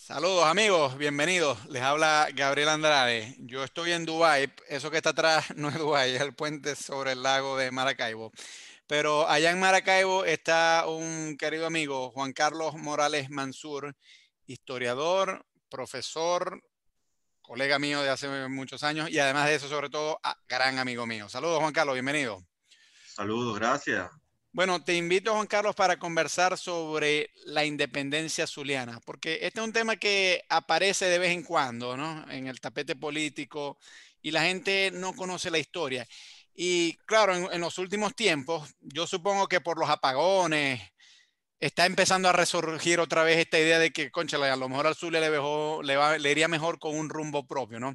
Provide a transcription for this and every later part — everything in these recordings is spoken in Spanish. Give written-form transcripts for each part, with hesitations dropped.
Saludos amigos, bienvenidos. Les habla Gabriel Andrade. Yo estoy en Dubái. Eso que está atrás no es Dubái, es el puente sobre el lago de Maracaibo. Pero allá en Maracaibo está un querido amigo, Juan Carlos Morales Mansur, historiador, profesor, colega mío de hace muchos años y además de eso, sobre todo, gran amigo mío. Saludos Juan Carlos, bienvenido. Saludos, gracias. Bueno, te invito, Juan Carlos, para conversar sobre la independencia zuliana, porque este es un tema que aparece de vez en cuando, ¿no? En el tapete político y la gente no conoce la historia. Y claro, en los últimos tiempos, yo supongo que por los apagones, está empezando a resurgir otra vez esta idea de que, cónchale, a lo mejor al Zulia le iría mejor con un rumbo propio, ¿no?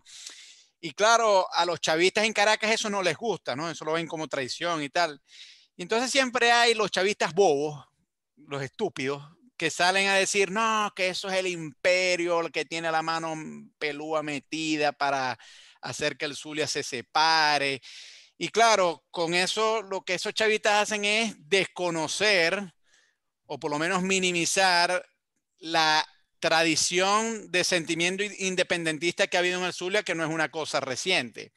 Y claro, a los chavistas en Caracas eso no les gusta, ¿no? Eso lo ven como traición y tal. Y entonces siempre hay los chavistas bobos, los estúpidos, que salen a decir, no, que eso es el imperio, el que tiene la mano pelúa metida para hacer que el Zulia se separe. Y claro, con eso lo que esos chavistas hacen es desconocer o por lo menos minimizar la tradición de sentimiento independentista que ha habido en el Zulia, que no es una cosa reciente.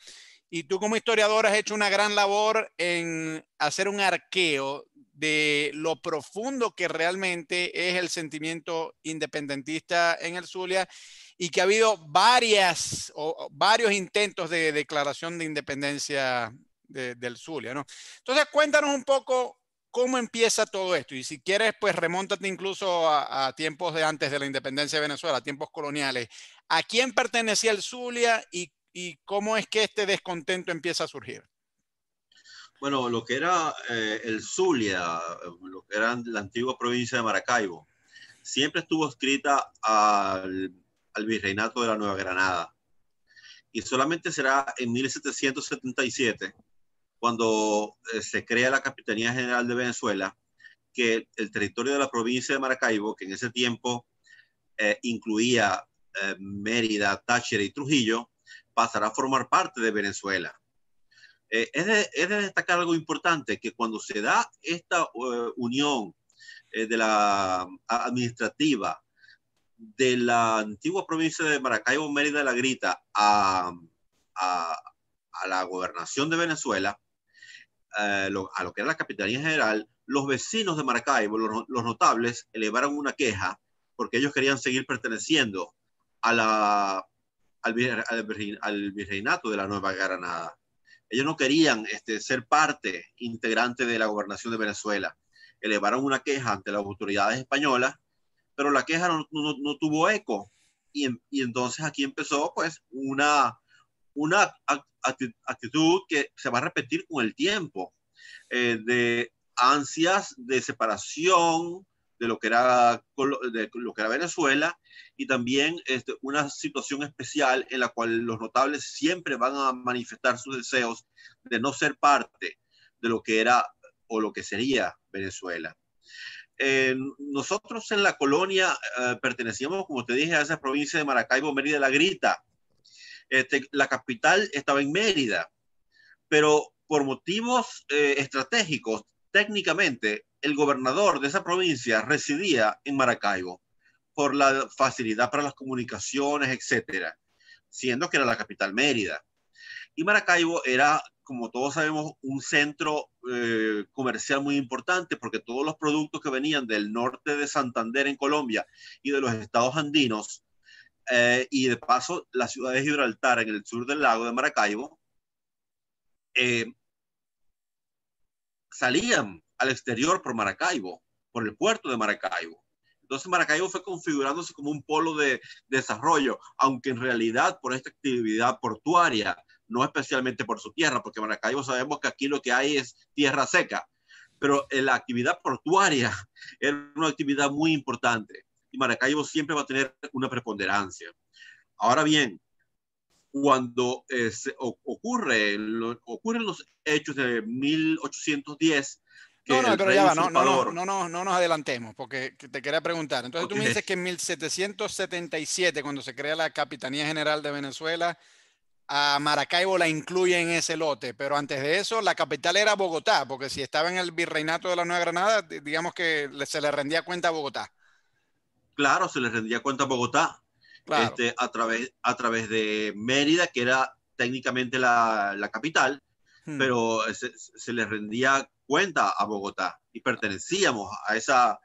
Y tú como historiador has hecho una gran labor en hacer un arqueo de lo profundo que realmente es el sentimiento independentista en el Zulia y que ha habido varios intentos de declaración de independencia del Zulia, ¿no? Entonces cuéntanos un poco cómo empieza todo esto y si quieres pues remóntate incluso a tiempos de antes de la independencia de Venezuela, a tiempos coloniales. ¿A quién pertenecía el Zulia y cómo es que este descontento empieza a surgir? Bueno, lo que era el Zulia, lo que era la antigua provincia de Maracaibo, siempre estuvo escrita al virreinato de la Nueva Granada. Y solamente será en 1777, cuando se crea la Capitanía General de Venezuela, que el territorio de la provincia de Maracaibo, que en ese tiempo incluía Mérida, Táchira y Trujillo, pasará a formar parte de Venezuela. Es de destacar algo importante, que cuando se da esta unión de la administrativa de la antigua provincia de Maracaibo, Mérida de la Grita a, a la gobernación de Venezuela, a lo que era la Capitanía General, los vecinos de Maracaibo, los notables, elevaron una queja porque ellos querían seguir perteneciendo a al virreinato de la Nueva Granada. Ellos no querían ser parte integrante de la gobernación de Venezuela. Elevaron una queja ante las autoridades españolas, pero la queja no tuvo eco. Y entonces aquí empezó pues una actitud que se va a repetir con el tiempo, de ansias de separación de lo que era Venezuela, y también una situación especial en la cual los notables siempre van a manifestar sus deseos de no ser parte de lo que era o lo que sería Venezuela. Nosotros en la colonia pertenecíamos, como te dije, a esa provincia de Maracaibo, Mérida de la Grita. La capital estaba en Mérida, pero por motivos estratégicos, técnicamente, el gobernador de esa provincia residía en Maracaibo por la facilidad para las comunicaciones, etcétera, siendo que era la capital Mérida. Y Maracaibo era, como todos sabemos, un centro comercial muy importante, porque todos los productos que venían del norte de Santander en Colombia y de los estados andinos, y de paso la ciudad de Gibraltar en el sur del lago de Maracaibo, eh, salían al exterior por Maracaibo, por el puerto de Maracaibo. Entonces Maracaibo fue configurándose como un polo de desarrollo, aunque en realidad por esta actividad portuaria, no especialmente por su tierra, porque Maracaibo sabemos que aquí lo que hay es tierra seca, pero la actividad portuaria era una actividad muy importante y Maracaibo siempre va a tener una preponderancia. Ahora bien, cuando ocurren los hechos de 1810, No, que no, el pero ya rey va, no, no, no, usurpador, no, no, no nos adelantemos, porque te quería preguntar. Entonces tú ok, me dices que en 1777, cuando se crea la Capitanía General de Venezuela, a Maracaibo la incluye en ese lote, pero antes de eso la capital era Bogotá, porque si estaba en el virreinato de la Nueva Granada, digamos que se le rendía cuenta a Bogotá. claro, se le rendía cuenta a Bogotá. Claro. A través de Mérida, que era técnicamente la capital, pero se le rendía cuenta a Bogotá y pertenecíamos a esa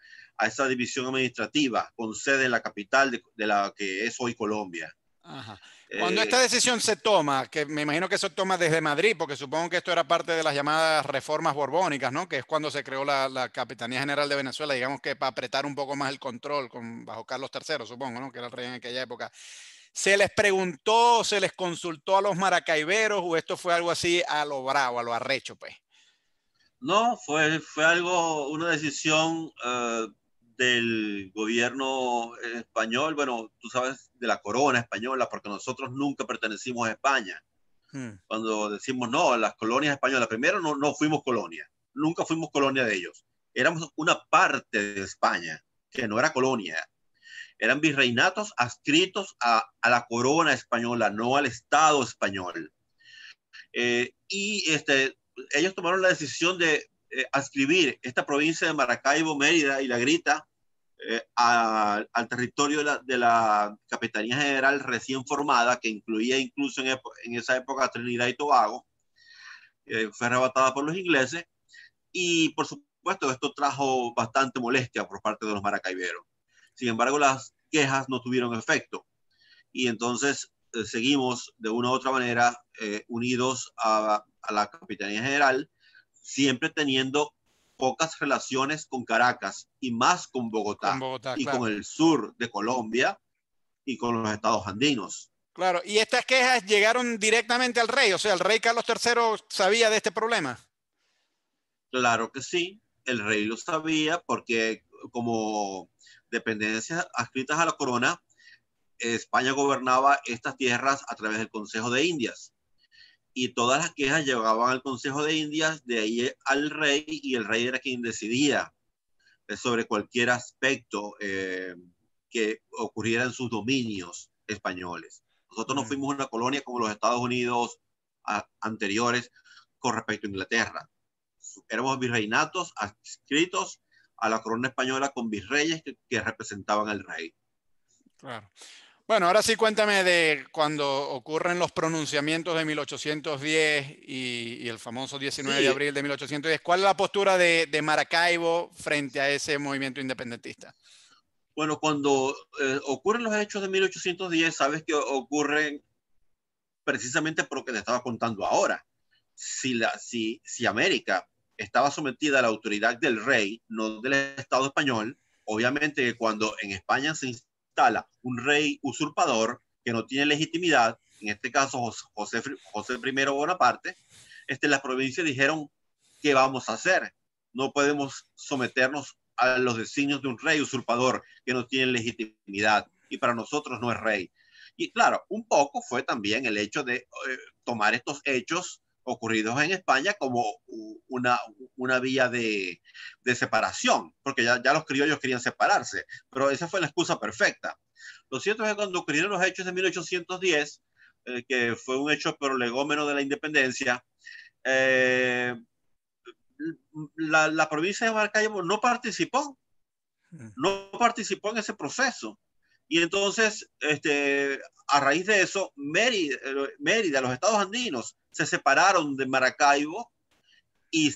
división administrativa con sede en la capital de la que es hoy Colombia. Ajá. Cuando esta Eh, decisión se toma, que me imagino que se toma desde Madrid, porque supongo que esto era parte de las llamadas reformas borbónicas, ¿no? Que es cuando se creó la Capitanía General de Venezuela, digamos que para apretar un poco más el control bajo Carlos III, supongo, ¿no? Que era el rey en aquella época. ¿Se les preguntó, se les consultó a los maracaiberos o esto fue algo así a lo bravo, a lo arrecho, pues? no, fue algo, una decisión del gobierno español, bueno, tú sabes, de la corona española, porque nosotros nunca pertenecimos a España. Hmm. Cuando decimos no, las colonias españolas, primero no fuimos colonia, nunca fuimos colonia de ellos. Éramos una parte de España, que no era colonia. Eran virreinatos adscritos a la corona española, no al Estado español. Ellos tomaron la decisión de adscribir esta provincia de Maracaibo, Mérida y La Grita al territorio de la Capitanía General recién formada, que incluía incluso en esa época Trinidad y Tobago. Fue arrebatada por los ingleses y por supuesto esto trajo bastante molestia por parte de los maracaiberos. Sin embargo, las quejas no tuvieron efecto y entonces seguimos de una u otra manera unidos a la Capitanía General, siempre teniendo pocas relaciones con Caracas y más con Con Bogotá Bogotá, y con claro. el sur de Colombia y con los estados andinos. Claro, y estas quejas llegaron directamente al rey, o sea, el rey Carlos III sabía de este problema. Claro que sí, el rey lo sabía porque como dependencias adscritas a la corona, España gobernaba estas tierras a través del Consejo de Indias y todas las quejas llegaban al Consejo de Indias, de ahí al rey y el rey era quien decidía sobre cualquier aspecto que ocurriera en sus dominios españoles. Nosotros no fuimos una colonia como los Estados Unidos anteriores con respecto a Inglaterra. Éramos virreinatos adscritos a la corona española con virreyes que representaban al rey. Claro. Bueno, ahora sí cuéntame de cuando ocurren los pronunciamientos de 1810 y el famoso 19 de Sí, abril de 1810. ¿Cuál es la postura de Maracaibo frente a ese movimiento independentista? bueno, cuando ocurren los hechos de 1810, sabes que ocurren precisamente por lo que te estaba contando ahora. Si América estaba sometida a la autoridad del rey, no del Estado español, obviamente cuando en España se instala un rey usurpador que no tiene legitimidad, en este caso José I Bonaparte, las provincias dijeron, ¿qué vamos a hacer? No podemos someternos a los designios de un rey usurpador que no tiene legitimidad y para nosotros no es rey. Y claro, un poco fue también el hecho de tomar estos hechos ocurridos en España como una vía de separación, porque ya los criollos querían separarse, pero esa fue la excusa perfecta. Lo cierto es que cuando ocurrieron los hechos de 1810, que fue un hecho prolegómeno de la independencia, eh, la provincia de Maracaibo no participó en ese proceso. Y entonces, a raíz de eso, Mérida, los estados andinos, se separaron de Maracaibo y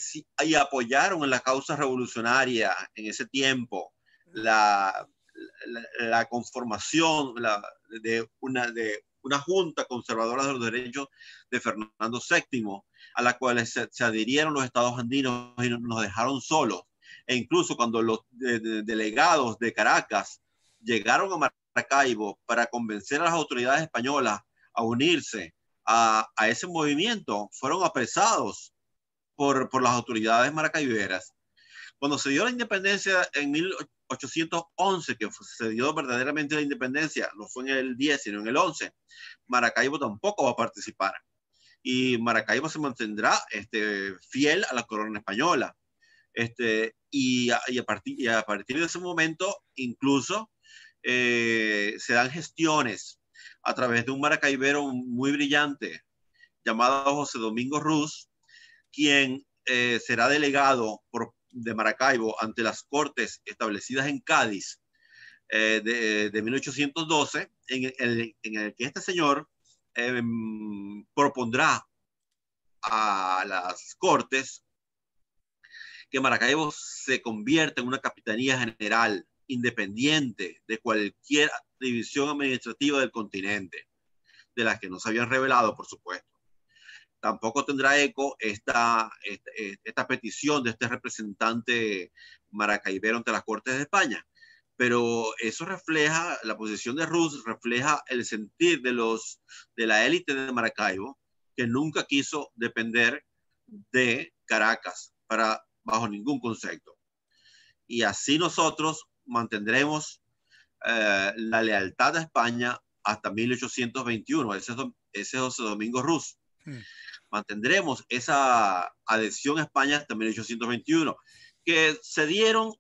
apoyaron en la causa revolucionaria en ese tiempo, la conformación de una junta conservadora de los derechos de Fernando VII, a la cual se adhirieron los estados andinos y nos dejaron solos. E incluso cuando los delegados de Caracas llegaron a Maracaibo para convencer a las autoridades españolas a unirse a ese movimiento, fueron apresados por las autoridades maracaiberas. Cuando se dio la independencia en 1811, que se dio verdaderamente la independencia, no fue en el 10, sino en el 11, Maracaibo tampoco va a participar. Y Maracaibo se mantendrá fiel a la corona española. A partir de ese momento, incluso se dan gestiones a través de un maracaibero muy brillante llamado José Domingo Ruz, quien será delegado de Maracaibo ante las cortes establecidas en Cádiz de 1812, en el que este señor propondrá a las Cortes que Maracaibo se convierta en una capitanía general independiente de cualquier división administrativa del continente, de las que no se habían revelado, por supuesto. Tampoco tendrá eco esta petición de este representante maracaibero ante las Cortes de España. Pero eso refleja, la posición de Ruz refleja el sentir de la élite de Maracaibo, que nunca quiso depender de Caracas bajo ningún concepto. Y así nosotros mantendremos la lealtad a España hasta 1821. Ese es José Domingo Ruz. Mantendremos esa adhesión a España hasta 1821, que se dieron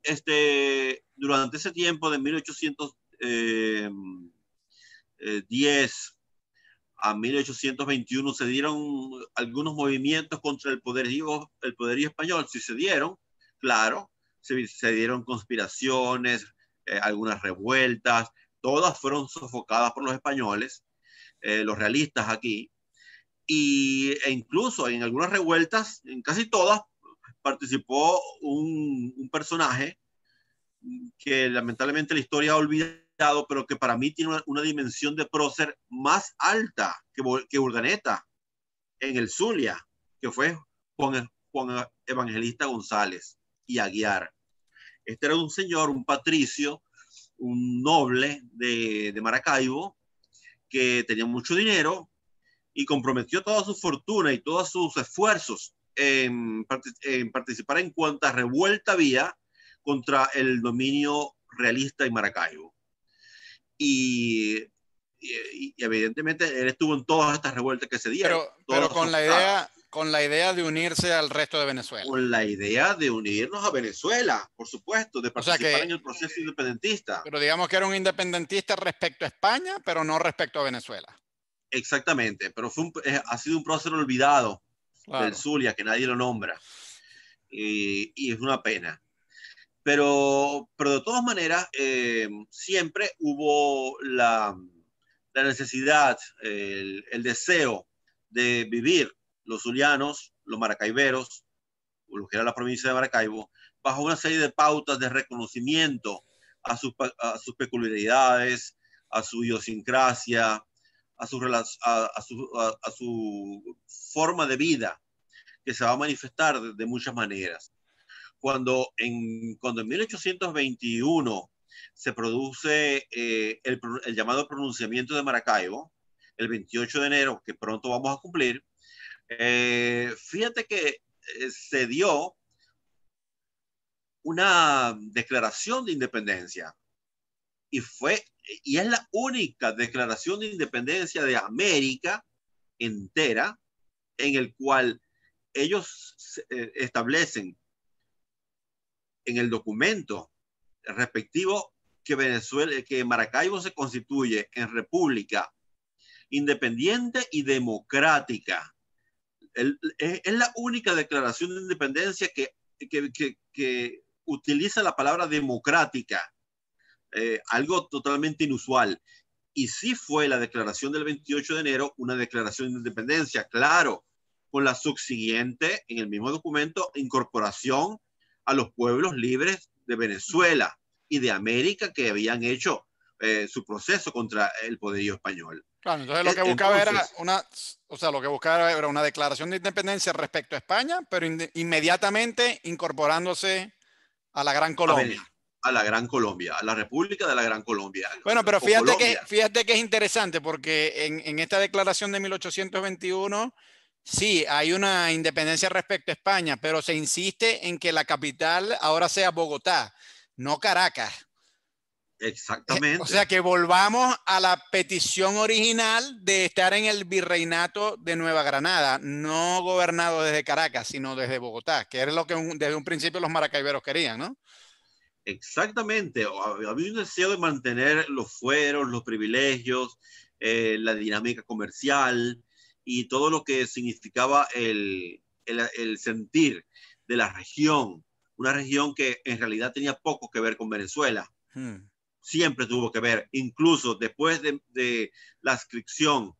durante ese tiempo de 1810 a 1821, se dieron algunos movimientos contra el poderío español. Sí se dieron, claro, se dieron conspiraciones, algunas revueltas, todas fueron sofocadas por los españoles, los realistas aquí, e incluso en algunas revueltas, en casi todas, participó un personaje que lamentablemente la historia ha olvidado, pero que para mí tiene una dimensión de prócer más alta que Urdaneta en el Zulia, que fue Juan Evangelista González y Aguiar. Este era un señor, un patricio, un noble de Maracaibo, que tenía mucho dinero y comprometió toda su fortuna y todos sus esfuerzos en participar en cuanta revuelta había contra el dominio realista en Maracaibo. Y evidentemente él estuvo en todas estas revueltas que se dieron. Pero con la idea de unirse al resto de Venezuela. Con la idea de unirnos a Venezuela, por supuesto, de participar en el proceso independentista. Pero digamos que era un independentista respecto a España, pero no respecto a Venezuela. Exactamente, pero ha sido un prócer olvidado, claro, del Zulia, que nadie lo nombra. Y es una pena. Pero de todas maneras, siempre hubo la necesidad, el deseo de vivir los zulianos, los maracaiberos, o lo que era la provincia de Maracaibo, bajo una serie de pautas de reconocimiento a sus peculiaridades, a su idiosincrasia, a su forma de vida, que se va a manifestar de muchas maneras. Cuando en 1821 se produce el llamado pronunciamiento de Maracaibo, el 28 de enero, que pronto vamos a cumplir, fíjate que se dio una declaración de independencia y es la única declaración de independencia de América entera en el cual ellos establecen en el documento respectivo que Maracaibo se constituye en república independiente y democrática. Es la única declaración de independencia que utiliza la palabra democrática, algo totalmente inusual. Y sí fue la declaración del 28 de enero una declaración de independencia, claro, con la subsiguiente, en el mismo documento, incorporación a los pueblos libres de Venezuela y de América que habían hecho su proceso contra el poderío español. Claro, entonces lo que buscaba era una declaración de independencia respecto a España, pero inmediatamente incorporándose a la Gran Colombia. A la Gran Colombia, a la República de la Gran Colombia. Bueno, pero fíjate que es interesante porque en esta declaración de 1821 sí hay una independencia respecto a España, pero se insiste en que la capital ahora sea Bogotá, no Caracas. Exactamente. O sea, que volvamos a la petición original de estar en el virreinato de Nueva Granada, no gobernado desde Caracas, sino desde Bogotá, que era lo que desde un principio los maracaiberos querían, ¿no? Exactamente. Había un deseo de mantener los fueros, los privilegios, la dinámica comercial y todo lo que significaba el sentir de la región, una región que en realidad tenía poco que ver con Venezuela. siempre tuvo que ver, incluso después de la adscripción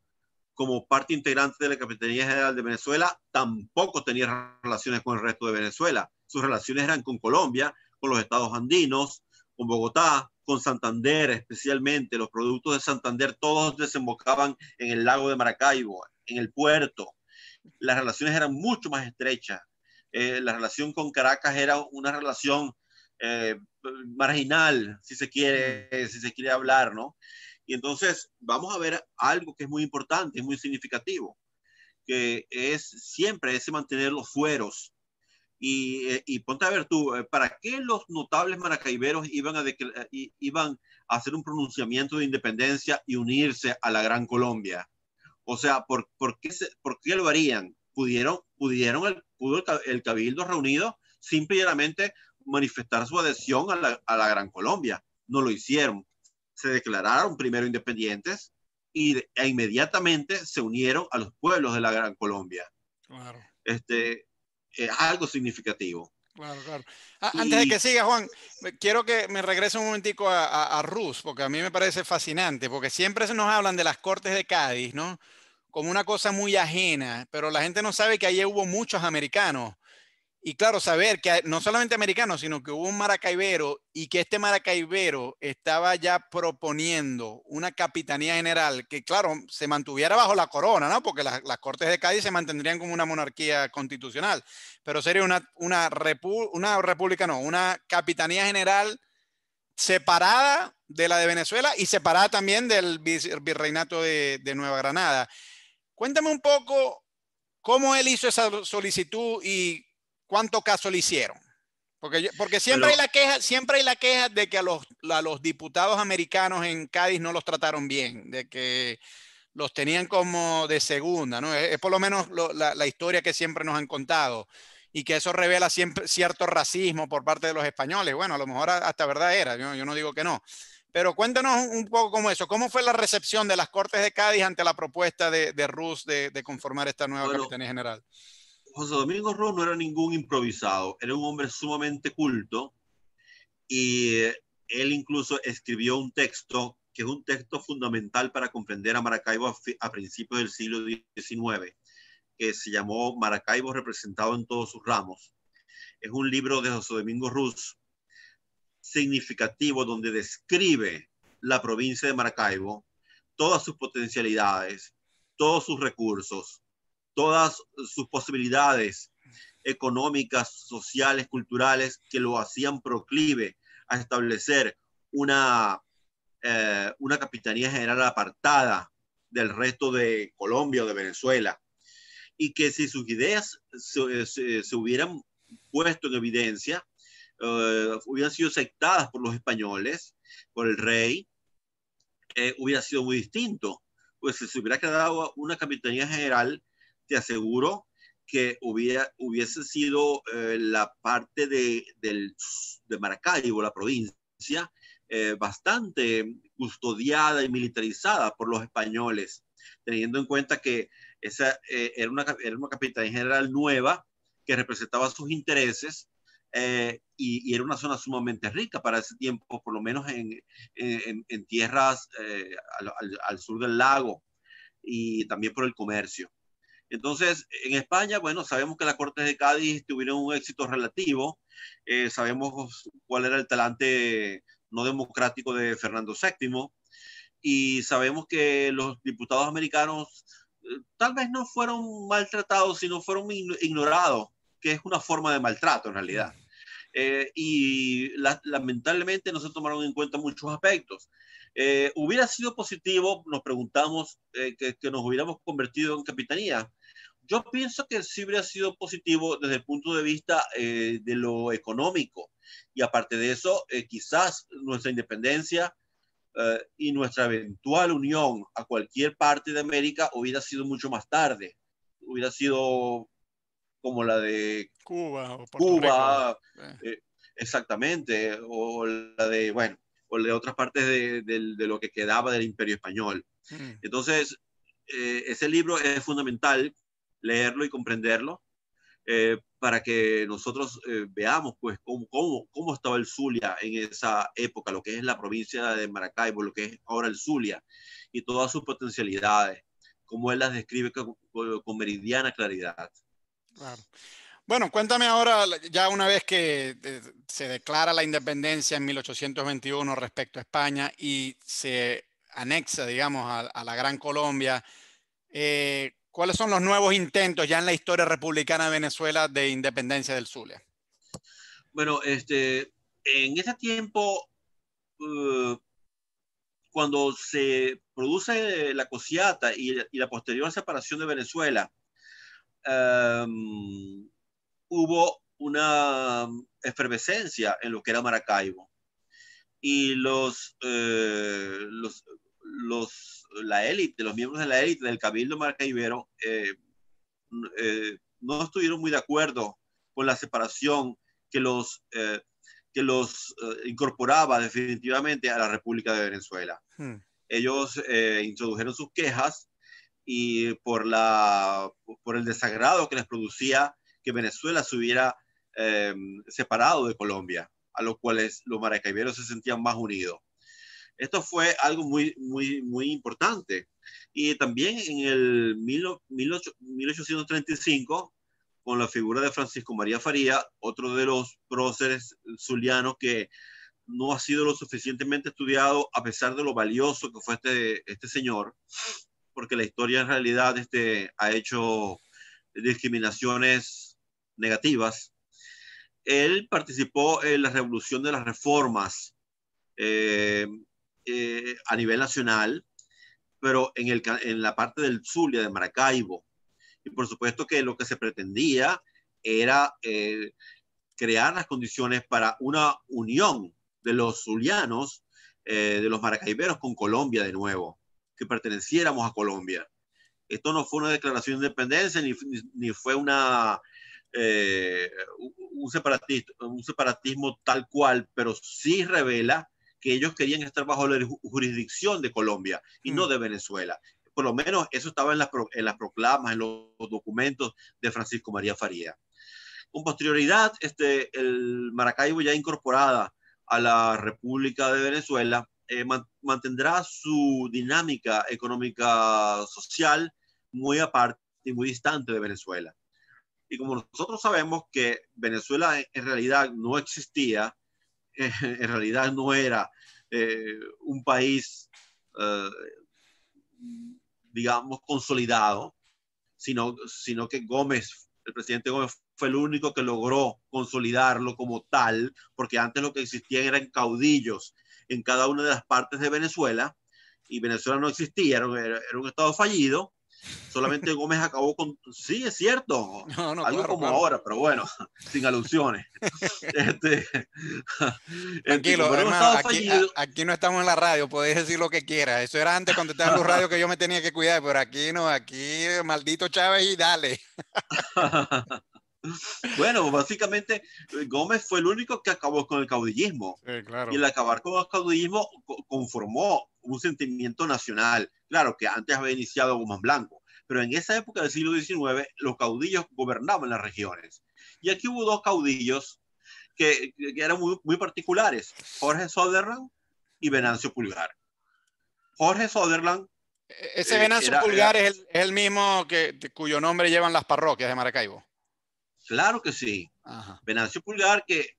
como parte integrante de la Capitanía General de Venezuela, tampoco tenía relaciones con el resto de Venezuela. Sus relaciones eran con Colombia, con los estados andinos, con Bogotá, con Santander, especialmente los productos de Santander, todos desembocaban en el lago de Maracaibo, en el puerto. Las relaciones eran mucho más estrechas. La relación con Caracas era una relación marginal, si se quiere hablar, ¿no? Y entonces vamos a ver algo que es muy importante, es muy significativo, que es siempre ese mantener los fueros. Y ponte a ver tú, ¿para qué los notables maracaiberos iban a hacer un pronunciamiento de independencia y unirse a la Gran Colombia? O sea, ¿por qué lo harían? ¿Pudo el Cabildo reunido simplemente manifestar su adhesión a la Gran Colombia? No lo hicieron. Se declararon primero independientes e inmediatamente se unieron a los pueblos de la Gran Colombia. Claro. Es algo significativo. Claro, claro. Antes de Y que siga, Juan, quiero que me regrese un momentico a Rus, porque a mí me parece fascinante, porque siempre se nos hablan de las Cortes de Cádiz, ¿no? Como una cosa muy ajena, pero la gente no sabe que allí hubo muchos americanos. Y claro, saber que no solamente americanos, sino que hubo un maracaibero y que este maracaibero estaba ya proponiendo una capitanía general que, claro, se mantuviera bajo la corona, ¿no? Porque las Cortes de Cádiz se mantendrían como una monarquía constitucional, pero sería una república, no, una capitanía general separada de la de Venezuela y separada también del virreinato de Nueva Granada. Cuéntame un poco cómo él hizo esa solicitud y cuánto caso le hicieron. Porque bueno, siempre hay la queja de que a los diputados americanos en Cádiz no los trataron bien, de que los tenían como de segunda, ¿no? Es por lo menos la historia que siempre nos han contado y que eso revela siempre cierto racismo por parte de los españoles. Bueno, a lo mejor hasta verdad era, yo no digo que no. Pero cuéntanos un poco cómo eso, cómo fue la recepción de las Cortes de Cádiz ante la propuesta de Rus de conformar esta nueva bueno, Capitanía General. José Domingo Ross no era ningún improvisado, era un hombre sumamente culto y él incluso escribió un texto que es un texto fundamental para comprender a Maracaibo a principios del siglo XIX, que se llamó Maracaibo representado en todos sus ramos. Es un libro de José Domingo Rus significativo donde describe la provincia de Maracaibo, todas sus potencialidades, todos sus recursos, todas sus posibilidades económicas, sociales, culturales, que lo hacían proclive a establecer una capitanía general apartada del resto de Colombia o de Venezuela. Y que si sus ideas se hubieran puesto en evidencia, hubieran sido aceptadas por los españoles, por el rey, hubiera sido muy distinto. Pues si se hubiera quedado una capitanía general, te aseguro que hubiese sido la parte de Maracaibo, la provincia, bastante custodiada y militarizada por los españoles, teniendo en cuenta que esa era una capitanía general nueva que representaba sus intereses y era una zona sumamente rica para ese tiempo, por lo menos en tierras al sur del lago y también por el comercio. Entonces, en España, bueno, sabemos que las Cortes de Cádiz tuvieron un éxito relativo, sabemos cuál era el talante no democrático de Fernando VII y sabemos que los diputados americanos tal vez no fueron maltratados, sino fueron ignorados, que es una forma de maltrato en realidad. Lamentablemente no se tomaron en cuenta muchos aspectos. Hubiera sido positivo, nos preguntamos, que nos hubiéramos convertido en capitanía. Yo pienso que sí hubiera sido positivo desde el punto de vista de lo económico. Y aparte de eso, quizás nuestra independencia y nuestra eventual unión a cualquier parte de América hubiera sido mucho más tarde. Hubiera sido como la de Cuba o Puerto Rico. Cuba, exactamente, o la de, bueno, o de otras partes de lo que quedaba del Imperio Español. Entonces, ese libro es fundamental leerlo y comprenderlo. para que nosotros veamos pues cómo estaba el Zulia en esa época, lo que es la provincia de Maracaibo, lo que es ahora el Zulia y todas sus potencialidades, cómo él las describe con meridiana claridad. Claro. Bueno, cuéntame ahora, ya una vez que se declara la independencia en 1821 respecto a España y se anexa, digamos, a la Gran Colombia, ¿cuáles son los nuevos intentos ya en la historia republicana de Venezuela de independencia del Zulia? Bueno, en ese tiempo, cuando se produce la Cociata y la posterior separación de Venezuela, hubo una efervescencia en lo que era Maracaibo. Y la élite, los miembros de la élite del Cabildo Maracaibero, no estuvieron muy de acuerdo con la separación que los incorporaba definitivamente a la República de Venezuela. Ellos introdujeron sus quejas y por el desagrado que les producía que Venezuela se hubiera separado de Colombia, a los cuales los maracaiberos se sentían más unidos. Esto fue algo muy, muy, muy importante. Y también en el 1835, con la figura de Francisco María Faría, otro de los próceres zulianos que no ha sido lo suficientemente estudiado a pesar de lo valioso que fue este señor, porque la historia en realidad ha hecho discriminaciones negativas. Él participó en la revolución de las reformas a nivel nacional, pero en la parte del Zulia, de Maracaibo. Y por supuesto que lo que se pretendía era crear las condiciones para una unión de los zulianos, de los maracaiberos con Colombia de nuevo, que perteneciéramos a Colombia. Esto no fue una declaración de independencia ni fue un separatismo tal cual, pero sí revela que ellos querían estar bajo la jurisdicción de Colombia y no de Venezuela. Por lo menos eso estaba en las proclamas, en los documentos de Francisco María Faría. Con posterioridad, el Maracaibo, ya incorporada a la República de Venezuela, mantendrá su dinámica económica social muy aparte y muy distante de Venezuela. Y como nosotros sabemos que Venezuela en realidad no existía, en realidad no era un país, digamos, consolidado, sino que el presidente Gómez fue el único que logró consolidarlo como tal, porque antes lo que existían eran caudillos en cada una de las partes de Venezuela, y Venezuela no existía, era un estado fallido. Solamente Gómez acabó con... Sí, es cierto. No, Algo claro, como claro. ahora, pero bueno, sin alusiones. Tranquilo, Como era un hermano, estado fallido... aquí no estamos en la radio, podéis decir lo que quieras. Eso era antes cuando estaba en los radios que yo me tenía que cuidar, pero aquí no, aquí maldito Chávez y dale. Bueno, básicamente Gómez fue el único que acabó con el caudillismo. Sí, Y claro. el acabar con el caudillismo conformó un sentimiento nacional. Claro que antes había iniciado Gómez Blanco, pero en esa época del siglo XIX los caudillos gobernaban las regiones. Y aquí hubo dos caudillos que eran muy, muy particulares, Jorge Sutherland y Venancio Pulgar. Jorge Sutherland Ese Venancio era, Pulgar es el mismo cuyo nombre llevan las parroquias de Maracaibo. claro que sí, Ajá. Venancio Pulgar, que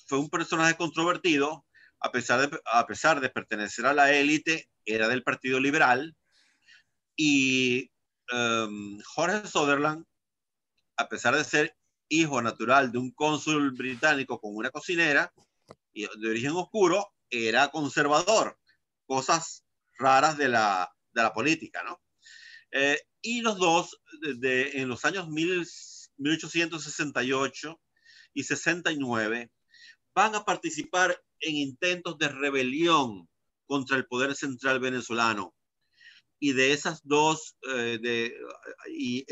fue un personaje controvertido, a pesar de pertenecer a la élite, era del Partido Liberal, y Jorge Sutherland, a pesar de ser hijo natural de un cónsul británico con una cocinera y de origen oscuro, era conservador, cosas raras de la política, ¿no? Y los dos, en los años 1868 y 69, van a participar en intentos de rebelión contra el poder central venezolano. Y de esas dos, y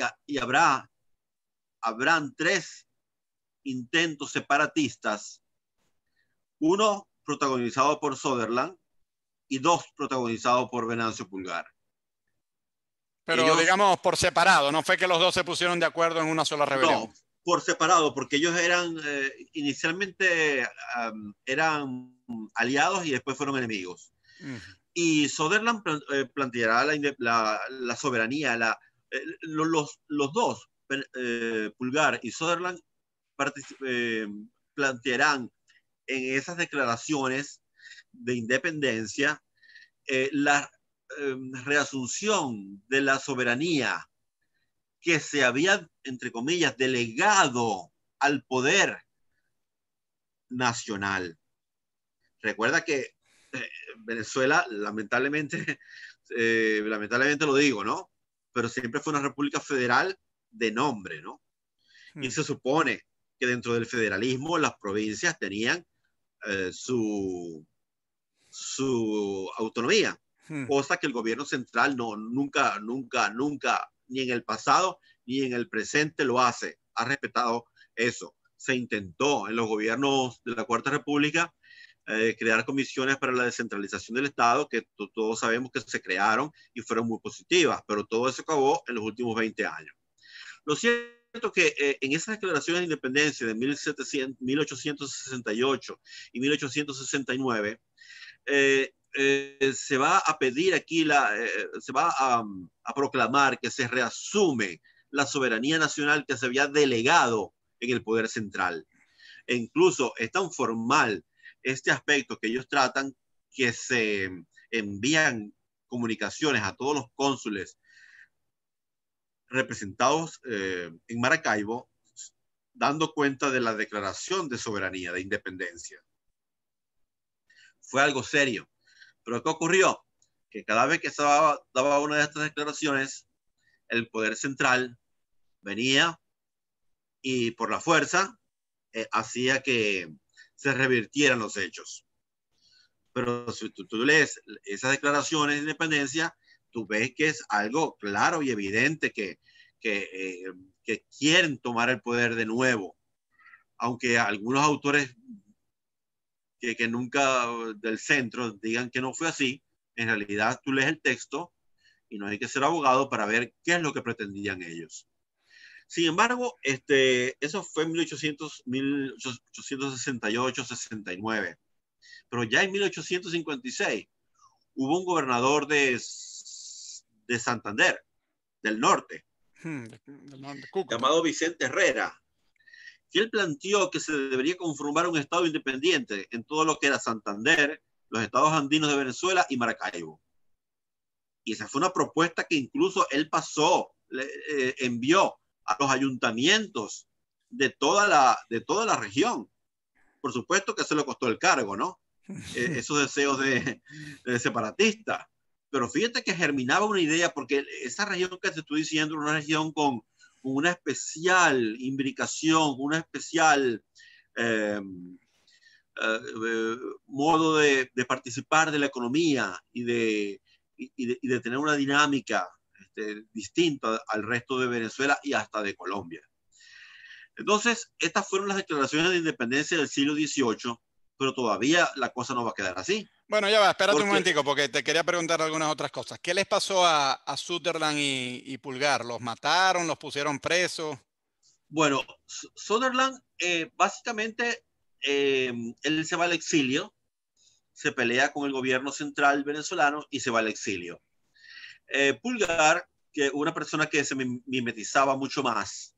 habrán tres intentos separatistas, uno protagonizado por Sutherland y dos protagonizados por Venancio Pulgar. Pero Ellos, digamos por separado, no fue que los dos se pusieron de acuerdo en una sola no, rebelión. por separado, porque ellos eran inicialmente eran aliados y después fueron enemigos. Y Sutherland planteará la soberanía, los dos, Pulgar y Sutherland, plantearán en esas declaraciones de independencia la reasunción de la soberanía que se había, entre comillas, delegado al poder nacional. Recuerda que Venezuela, lamentablemente, lamentablemente lo digo, ¿no? Pero siempre fue una república federal de nombre, ¿no? Y se supone que dentro del federalismo las provincias tenían su autonomía, cosa que el gobierno central nunca, ni en el pasado ni en el presente lo hace. Ha respetado eso. Se intentó en los gobiernos de la Cuarta República crear comisiones para la descentralización del Estado, que todos sabemos que se crearon y fueron muy positivas, pero todo eso acabó en los últimos 20 años. Lo cierto es que en esas declaraciones de independencia de 1868 y 1869, se va a pedir aquí, se va a proclamar que se reasume la soberanía nacional que se había delegado en el poder central. E incluso es tan formal este aspecto que ellos tratan que se envían comunicaciones a todos los cónsules representados en Maracaibo, dando cuenta de la declaración de soberanía, de independencia. Fue algo serio. Pero ¿qué ocurrió? Que cada vez que se daba una de estas declaraciones, el poder central venía y por la fuerza hacía que se revirtieran los hechos. Pero si tú lees esas declaraciones de independencia, tú ves que es algo claro y evidente que quieren tomar el poder de nuevo. Aunque algunos autores que nunca del centro digan que no fue así, en realidad tú lees el texto y no hay que ser abogado para ver qué es lo que pretendían ellos. Sin embargo, eso fue en 1868-69. Pero ya en 1856 hubo un gobernador de Santander, del norte, llamado Vicente Herrera, que él planteó que se debería conformar un estado independiente en todo lo que era Santander, los estados andinos de Venezuela y Maracaibo. Y esa fue una propuesta que incluso él envió a los ayuntamientos de toda la región. Por supuesto que se le costó el cargo, ¿no? Esos deseos de separatista. Pero fíjate que germinaba una idea, porque esa región que te estoy diciendo es una región con una especial imbricación, una especial modo de participar de la economía y de tener una dinámica distinta al resto de Venezuela y hasta de Colombia. Entonces, estas fueron las declaraciones de independencia del siglo XVIII, pero todavía la cosa no va a quedar así. Bueno, ya va, espérate un momentico, porque te quería preguntar algunas otras cosas. ¿Qué les pasó a Sutherland y Pulgar? ¿Los mataron? ¿Los pusieron presos? Bueno, Sutherland, básicamente, él se va al exilio, se pelea con el gobierno central venezolano y se va al exilio. Pulgar, que una persona que se mimetizaba mucho más,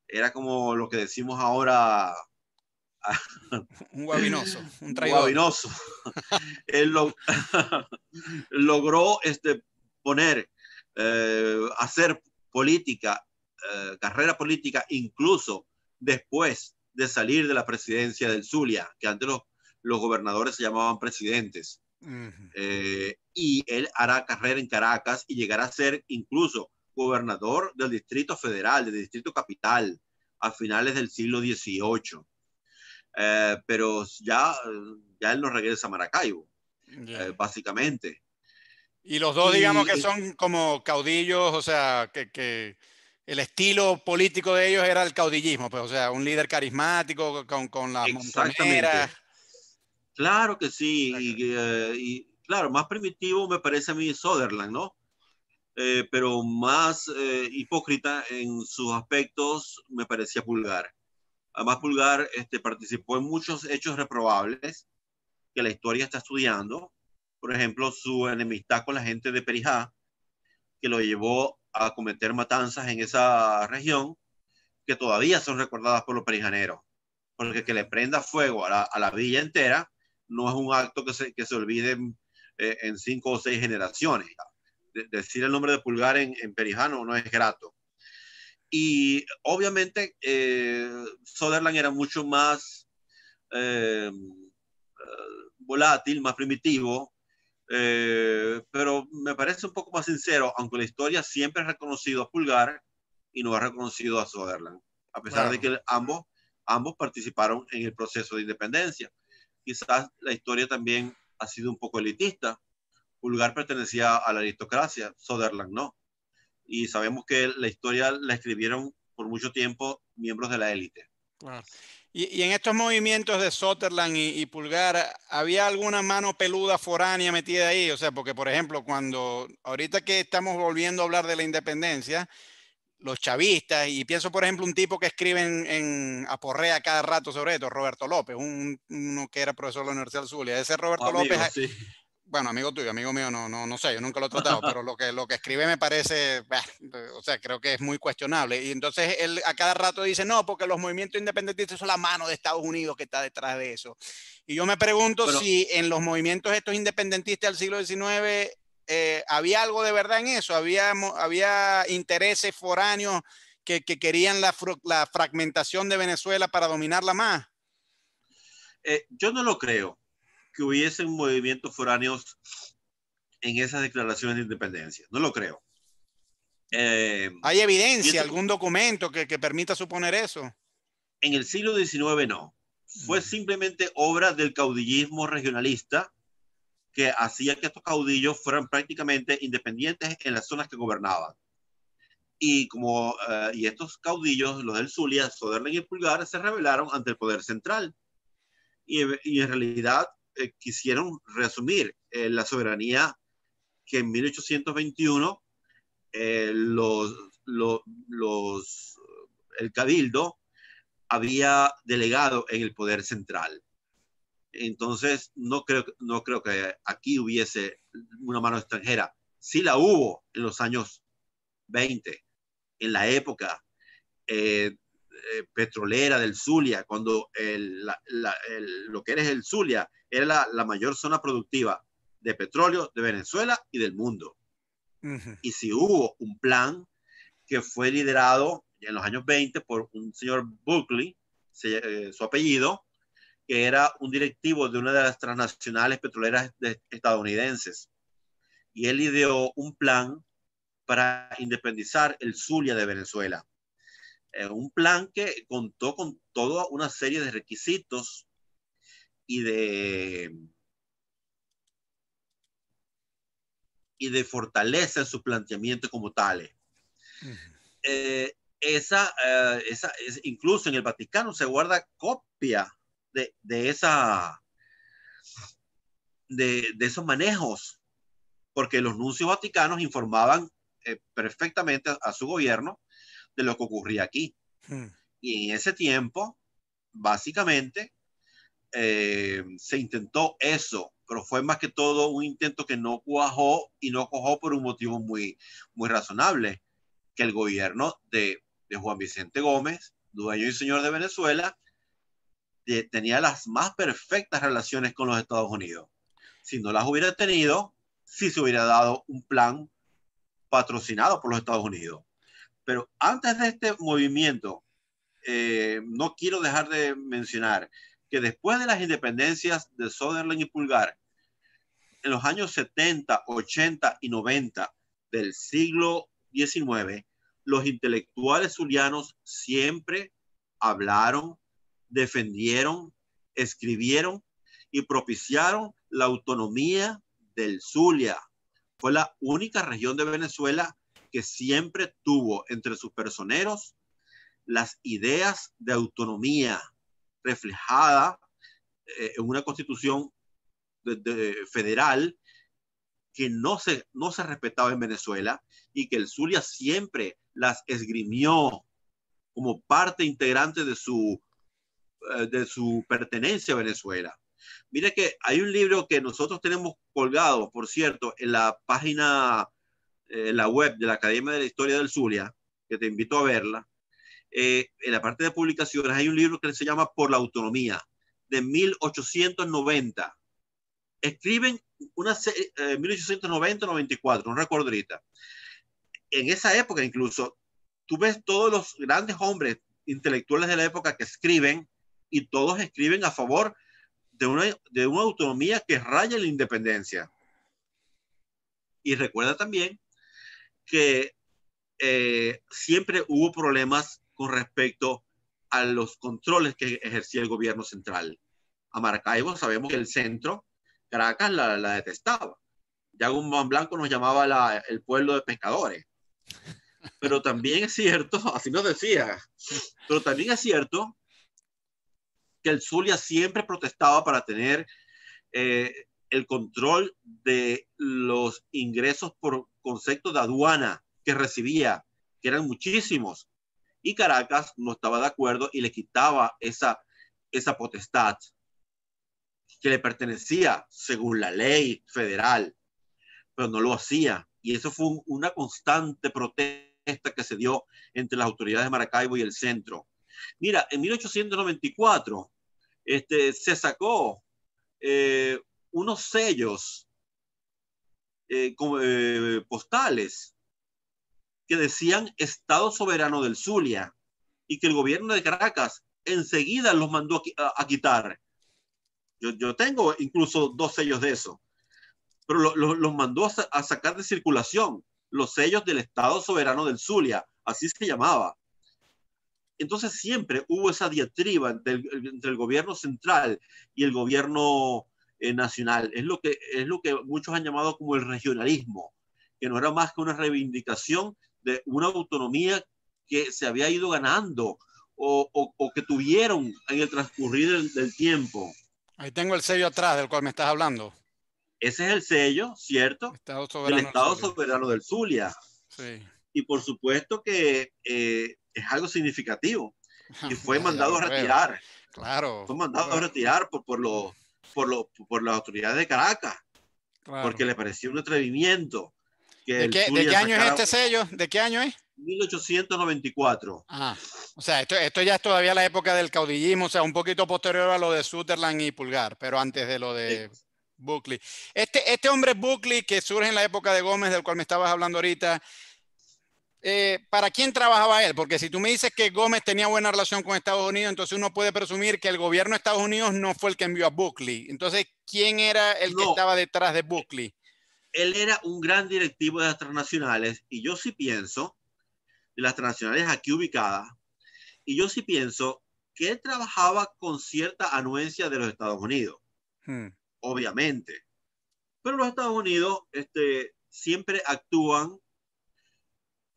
era como lo que decimos ahora un guabinoso, un traidor. Guabinoso. Él logró poner, hacer política, carrera política, incluso después de salir de la presidencia del Zulia, que antes los gobernadores se llamaban presidentes. Y él hará carrera en Caracas y llegará a ser incluso gobernador del Distrito Federal, del Distrito Capital, a finales del siglo XVIII. Pero ya él no regresa a Maracaibo, básicamente. Y los dos, digamos que son como caudillos, o sea, que el estilo político de ellos era el caudillismo, pues, o sea, un líder carismático con las montoneras. Claro que sí, y claro, más primitivo me parece a mí Sutherland, ¿no? pero más hipócrita en sus aspectos me parecía Pulgar. Además, Pulgar participó en muchos hechos reprobables que la historia está estudiando. Por ejemplo, su enemistad con la gente de Perijá, que lo llevó a cometer matanzas en esa región, que todavía son recordadas por los perijaneros. Porque que le prenda fuego a la villa entera no es un acto que se olvide en 5 o 6 generaciones. Decir el nombre de Pulgar en Perijá no es grato. Y obviamente Sutherland era mucho más volátil, más primitivo, pero me parece un poco más sincero, aunque la historia siempre ha reconocido a Pulgar y no ha reconocido a Sutherland, a pesar de Claro. que ambos participaron en el proceso de independencia. Quizás la historia también ha sido un poco elitista. Pulgar pertenecía a la aristocracia, Sutherland no. Y sabemos que la historia la escribieron por mucho tiempo miembros de la élite. Claro. Y en estos movimientos de Sutherland y Pulgar, ¿había alguna mano peluda foránea metida ahí? O sea, porque por ejemplo, cuando ahorita que estamos volviendo a hablar de la independencia, los chavistas, y pienso por ejemplo un tipo que escribe aporrea cada rato sobre esto, Roberto López, uno que era profesor de la Universidad del Zulia. Ese Roberto López, Amigos, sí. bueno, amigo tuyo, amigo mío, no sé, yo nunca lo he tratado, pero lo que escribe me parece, o sea, creo que es muy cuestionable. Y entonces él a cada rato dice, no, porque los movimientos independentistas son la mano de Estados Unidos que está detrás de eso. Y yo me pregunto Bueno, si en los movimientos estos independentistas del siglo XIX había algo de verdad en eso, había intereses foráneos que querían la fragmentación de Venezuela para dominarla más. yo no lo creo que hubiesen movimientos foráneos en esas declaraciones de independencia. No lo creo. Eh, ¿Hay evidencia, pienso que algún documento que permita suponer eso? en el siglo XIX no. Fue simplemente obra del caudillismo regionalista que hacía que estos caudillos fueran prácticamente independientes en las zonas que gobernaban. Y estos caudillos, los del Zulia, Sutherland y Pulgar, se rebelaron ante el poder central. Y en realidad quisieron reasumir la soberanía que en 1821 eh, los, los, los, el cabildo había delegado en el poder central. Entonces, no creo que aquí hubiese una mano extranjera. Sí la hubo en los años 20, en la época petrolera del Zulia, cuando lo que era el Zulia era la mayor zona productiva de petróleo de Venezuela y del mundo. Ujú. Y si hubo un plan que fue liderado en los años 20 por un señor Buckley, su apellido, que era un directivo de una de las transnacionales petroleras estadounidenses. Y él ideó un plan para independizar el Zulia de Venezuela. Un plan que contó con toda una serie de requisitos y de fortaleza en su planteamiento como tales. Ujú. Incluso en el Vaticano se guarda copia de esos manejos, porque los nuncios vaticanos informaban perfectamente a su gobierno de lo que ocurría aquí. Ujú. Y en ese tiempo, básicamente, se intentó eso, pero fue más que todo un intento que no cuajó y no cuajó por un motivo muy razonable, que el gobierno de Juan Vicente Gómez, dueño y señor de Venezuela, tenía las más perfectas relaciones con los Estados Unidos. Si no las hubiera tenido, sí se hubiera dado un plan patrocinado por los Estados Unidos. Pero antes de este movimiento, no quiero dejar de mencionar que después de las independencias de Sutherland y Pulgar, en los años 70, 80 y 90 del siglo XIX, los intelectuales zulianos siempre hablaron, defendieron, escribieron y propiciaron la autonomía del Zulia. Fue la única región de Venezuela que siempre tuvo entre sus personeros las ideas de autonomía reflejada en una constitución federal que no se respetaba en Venezuela y que el Zulia siempre las esgrimió como parte integrante de su pertenencia a Venezuela. Mire que hay un libro que nosotros tenemos colgado, por cierto, en la página, en la web de la Academia de la Historia del Zulia, que te invito a verla. En la parte de publicaciones hay un libro que se llama Por la Autonomía, de 1890. Escriben 1890-94, no recuerdo ahorita. En esa época incluso, tú ves todos los grandes hombres intelectuales de la época que escriben y todos escriben a favor de una autonomía que raya la independencia. Y recuerda también que siempre hubo problemas con respecto a los controles que ejercía el gobierno central. A Maracaibo sabemos que el centro, Caracas, la detestaba. Ya Guzmán Blanco nos llamaba el pueblo de pescadores. Pero también es cierto, así nos decía, pero también es cierto que el Zulia siempre protestaba para tener el control de los ingresos por concepto de aduana que recibía, que eran muchísimos. Y Caracas no estaba de acuerdo y le quitaba esa potestad que le pertenecía según la ley federal, pero no lo hacía. Y eso fue una constante protesta que se dio entre las autoridades de Maracaibo y el centro. Mira, en 1894 se sacó unos sellos postales que decían Estado Soberano del Zulia y que el gobierno de Caracas enseguida los mandó a quitar. Yo tengo incluso 2 sellos de eso, pero los mandó a sacar de circulación, los sellos del Estado Soberano del Zulia, así se llamaba. Entonces siempre hubo esa diatriba entre el gobierno central y el gobierno nacional. Es lo que muchos han llamado como el regionalismo, que no era más que una reivindicación de una autonomía que se había ido ganando o que tuvieron en el transcurrir del tiempo. Ahí tengo el sello atrás del cual me estás hablando. Ese es el sello, ¿cierto? Estado Del Soberano del Estado Zulia. Soberano del Zulia. Sí. Y por supuesto que es algo significativo. Y fue Ya mandado lo a veo. retirar. Claro. Fue mandado a retirar por las autoridades de Caracas, Claro. porque le pareció un atrevimiento que el De Zulia qué año es sacara este sello? ¿De qué año es? 1894. Ah, o sea, esto ya es todavía la época del caudillismo, o sea, un poquito posterior a lo de Sutherland y Pulgar, pero antes de lo de Buckley. Este hombre Buckley que surge en la época de Gómez, del cual me estabas hablando ahorita, ¿para quién trabajaba él? Porque si tú me dices que Gómez tenía buena relación con Estados Unidos, entonces uno puede presumir que el gobierno de Estados Unidos no fue el que envió a Buckley. Entonces, ¿quién era el que No, estaba detrás de Buckley? él era un gran directivo de las transnacionales y yo sí pienso, de las transnacionales aquí ubicadas, y yo sí pienso que él trabajaba con cierta anuencia de los Estados Unidos, obviamente. Pero los Estados Unidos siempre actúan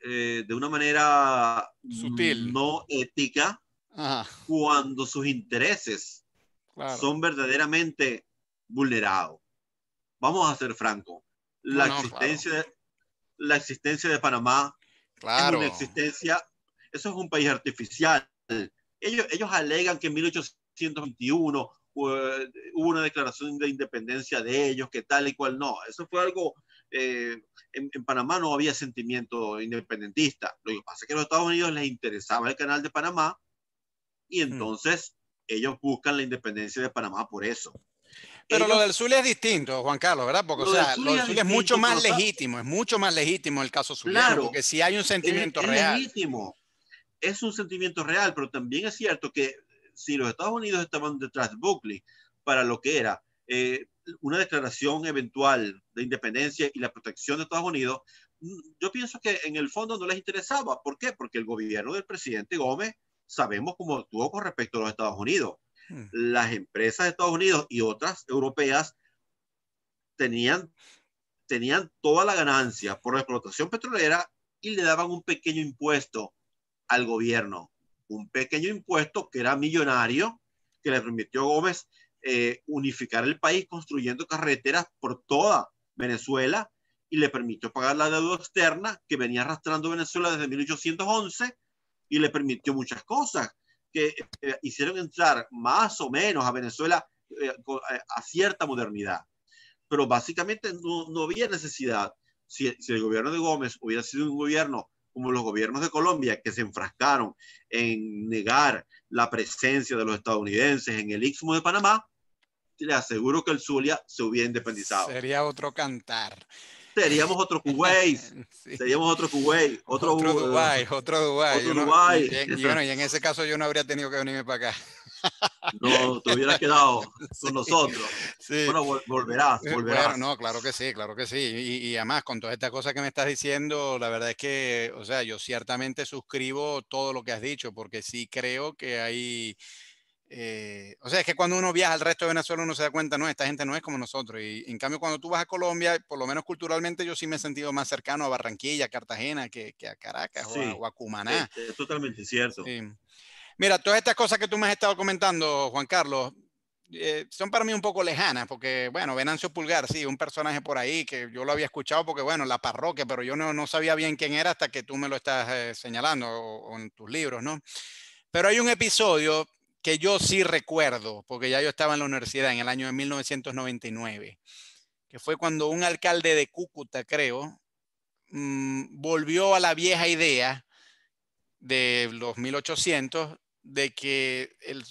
de una manera Sutil. no ética Ajá, cuando sus intereses claro. son verdaderamente vulnerados. Vamos a ser francos. No, La no, claro. existencia, la existencia de Panamá es una Claro. existencia, eso es un país artificial. Ellos alegan que en 1821 hubo una declaración de independencia de ellos, que tal y cual no. Eso fue algo, en Panamá no había sentimiento independentista. Lo que pasa es que a los Estados Unidos les interesaba el canal de Panamá y entonces ellos buscan la independencia de Panamá por eso. Pero lo del Ellos, Zulia es distinto, Juan Carlos, ¿verdad? Porque, o lo del sea, lo del Zulia es Zulia distinto, pero es mucho más legítimo el caso zuliano, claro, porque si hay un sentimiento es real. legítimo, es un sentimiento real, pero también es cierto que si los Estados Unidos estaban detrás de Buckley para lo que era una declaración eventual de independencia y la protección de Estados Unidos, yo pienso que en el fondo no les interesaba. ¿Por qué? Porque el gobierno del presidente Gómez sabemos cómo actuó con respecto a los Estados Unidos. Las empresas de Estados Unidos y otras europeas tenían toda la ganancia por la explotación petrolera y le daban un pequeño impuesto al gobierno, un pequeño impuesto que era millonario, que le permitió a Gómez unificar el país construyendo carreteras por toda Venezuela y le permitió pagar la deuda externa que venía arrastrando Venezuela desde 1811 y le permitió muchas cosas que hicieron entrar más o menos a Venezuela a cierta modernidad. Pero básicamente no había necesidad. Si el gobierno de Gómez hubiera sido un gobierno como los gobiernos de Colombia, que se enfrascaron en negar la presencia de los estadounidenses en el Istmo de Panamá, le aseguro que el Zulia se hubiera independizado. Sería otro cantar. Seríamos otro Kuwait, Sí. seríamos otro Kuwait, Otro Dubái, otro Dubái. otro Dubái. Y bueno, y en ese caso yo no habría tenido que venirme para acá. No, te hubieras quedado con Sí, nosotros. sí. Bueno, volverás. Bueno, no, claro que sí, claro que sí. Y además, con todas estas cosas que me estás diciendo, la verdad es que, o sea, yo ciertamente suscribo todo lo que has dicho, porque sí creo que hay, o sea, es que cuando uno viaja al resto de Venezuela uno se da cuenta, no, esta gente no es como nosotros. Y en cambio, cuando tú vas a Colombia, por lo menos culturalmente, yo sí me he sentido más cercano a Barranquilla, a Cartagena, que a Caracas Sí, o a Cumaná. es totalmente cierto. Sí. Mira, todas estas cosas que tú me has estado comentando, Juan Carlos, son para mí un poco lejanas, porque, bueno, Venancio Pulgar, sí, un personaje por ahí que yo lo había escuchado porque, bueno, la parroquia, pero yo no sabía bien quién era hasta que tú me lo estás señalando o en tus libros, ¿no? Pero hay un episodio que yo sí recuerdo, porque ya yo estaba en la universidad en el año de 1999, que fue cuando un alcalde de Cúcuta, creo, volvió a la vieja idea de los 1800 de que el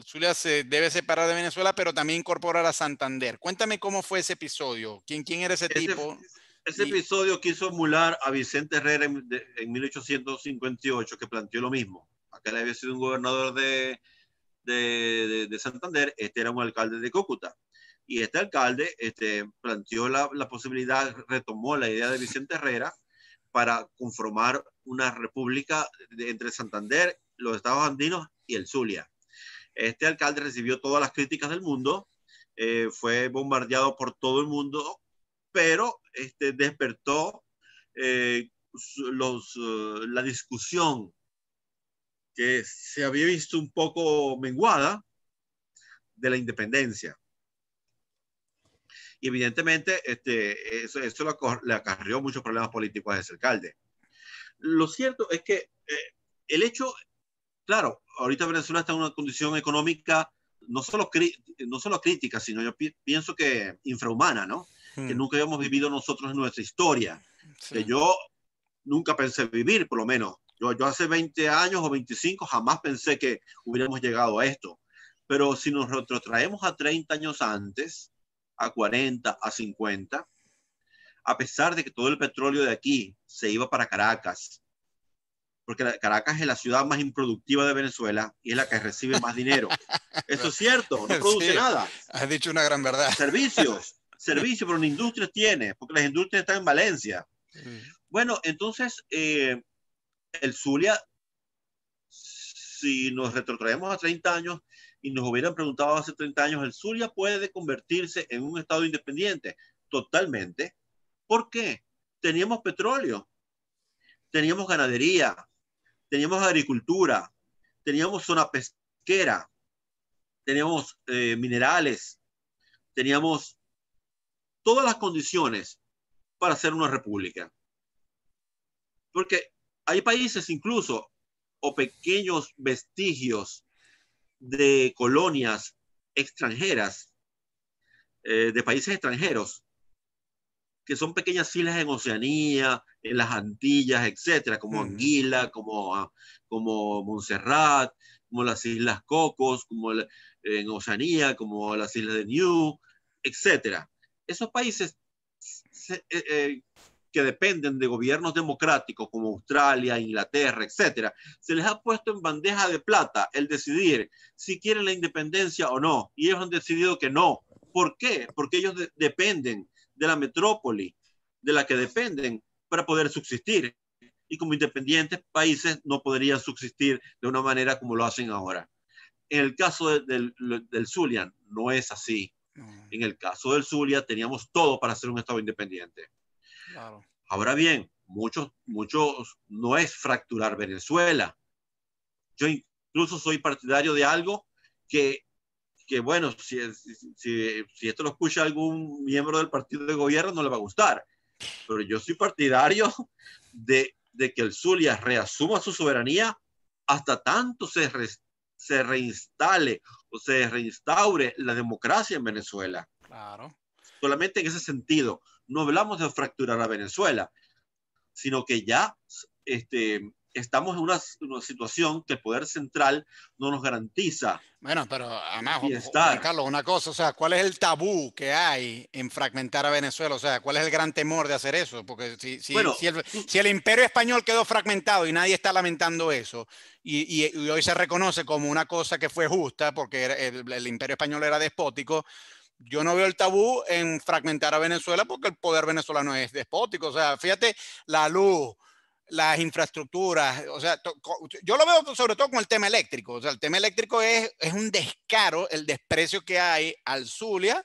Zulia se debe separar de Venezuela, pero también incorporar a Santander. Cuéntame cómo fue ese episodio, quién era ese Ese, tipo. ese Y, episodio quiso emular a Vicente Herrera en 1858, que planteó lo mismo. Aquel había sido un gobernador de Santander, este era un alcalde de Cúcuta. Y este alcalde planteó la posibilidad, retomó la idea de Vicente Herrera para conformar una república entre Santander, los estados andinos y el Zulia. Este alcalde recibió todas las críticas del mundo, fue bombardeado por todo el mundo, pero despertó la discusión que se había visto un poco menguada de la independencia. Y evidentemente eso le acarreó muchos problemas políticos a ese alcalde. Lo cierto es que el hecho, claro, ahorita Venezuela está en una condición económica no solo crítica, sino yo pienso que infrahumana, ¿no? Que nunca habíamos vivido nosotros en nuestra historia, que sí. yo nunca pensé vivir, por lo menos. Yo hace 20 años o 25 jamás pensé que hubiéramos llegado a esto. Pero si nos retrotraemos a 30 años antes, a 40, a 50, a pesar de que todo el petróleo de aquí se iba para Caracas, porque Caracas es la ciudad más improductiva de Venezuela y es la que recibe más dinero. Eso es cierto, no produce Sí, nada. has dicho una gran verdad. Servicios, pero ni industrias tiene, porque las industrias están en Valencia. Sí. Bueno, entonces el Zulia, si nos retrotraemos a 30 años y nos hubieran preguntado hace 30 años, el Zulia puede convertirse en un estado independiente totalmente. ¿Por qué? Teníamos petróleo, teníamos ganadería, teníamos agricultura, teníamos zona pesquera, teníamos minerales, teníamos todas las condiciones para ser una república. Porque hay países incluso o pequeños vestigios de colonias extranjeras, de países extranjeros, que son pequeñas islas en Oceanía, en las Antillas, etcétera, como Anguila, como Montserrat, como las Islas Cocos, como en Oceanía, como las Islas de Niue, etcétera. Esos países que dependen de gobiernos democráticos como Australia, Inglaterra, etcétera, se les ha puesto en bandeja de plata el decidir si quieren la independencia o no. Y ellos han decidido que no. ¿Por qué? Porque ellos dependen de la metrópoli de la que dependen para poder subsistir. Y como independientes países no podrían subsistir de una manera como lo hacen ahora. En el caso del Zulia no es así. En el caso del Zulia teníamos todo para ser un Estado independiente. Claro. Ahora bien, muchos no es fracturar Venezuela. Yo incluso soy partidario de algo que que bueno, si esto lo escucha algún miembro del partido de gobierno, no le va a gustar. Pero yo soy partidario de que el Zulia reasuma su soberanía hasta tanto se reinstale o se reinstaure la democracia en Venezuela. Claro. Solamente en ese sentido. No hablamos de fracturar a Venezuela, sino que ya estamos en una situación que el poder central no nos garantiza Bueno, pero además, Juan bienestar. Carlos, una cosa, o sea, ¿cuál es el tabú que hay en fragmentar a Venezuela? O sea, ¿cuál es el gran temor de hacer eso? Porque Bueno, si el imperio español quedó fragmentado y nadie está lamentando eso, y hoy se reconoce como una cosa que fue justa, porque el imperio español era despótico, yo no veo el tabú en fragmentar a Venezuela porque el poder venezolano es despótico. O sea, fíjate, la luz, las infraestructuras, o sea, yo lo veo sobre todo con el tema eléctrico. O sea, el tema eléctrico es un descaro, el desprecio que hay al Zulia,